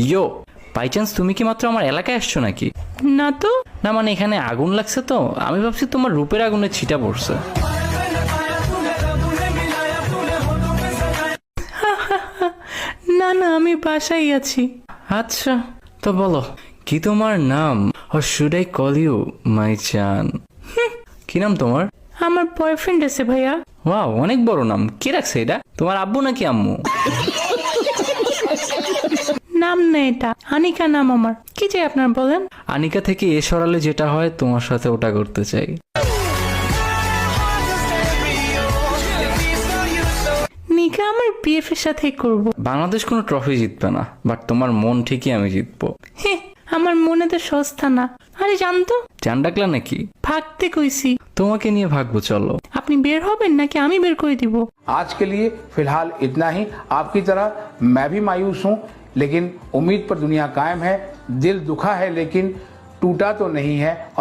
Yo, by chance তুমি কি মাত্র আমার এলাকায় আসছো নাকি? না তো। না মানে এখানে আগুন লাগছে তো, আমি ভাবছি তোমার রূপের আগুনে ছিটা পড়ছে। না না, আমি বাসায় আছি। আচ্ছা, তো বলো কি তোমার নাম? or should I call you my জান? কি নাম তোমার? আমার বয়ফ্রেন্ড আছে ভাইয়া। ওয়াও, অনেক বড় নাম। কে রাখছে এটা? তোমার আব্বু নাকি আম্মু? নাম না এটা, আনিকা নাম আমার। কি চাই আপনার বলেন? আনিকা থেকে এ সরালে যেটা হয় তোমার সাথে ওটা করতে চাই। নিকা আমার বিএফ এর সাথেই করব। বাংলাদেশ কোনো ট্রফি জিতবে না, বাট তোমার মন ঠিকই আমি জিতবো। হে, আমার মনে তো সস্তা না। আরে জানতো, জান ডাকলা নাকি? ভাগতে কইছি। তোমাকে নিয়ে ভাগবো, চলো। আপনি বের হবেন নাকি আমি বের করে দিব? आज के लिए फिलहाल इतना ही। आपकी तरह मैं भी मायूस हूँ, लेकिन उम्मीद पर दुनिया कायम है। दिल दुखा है लेकिन टूटा तो नहीं है।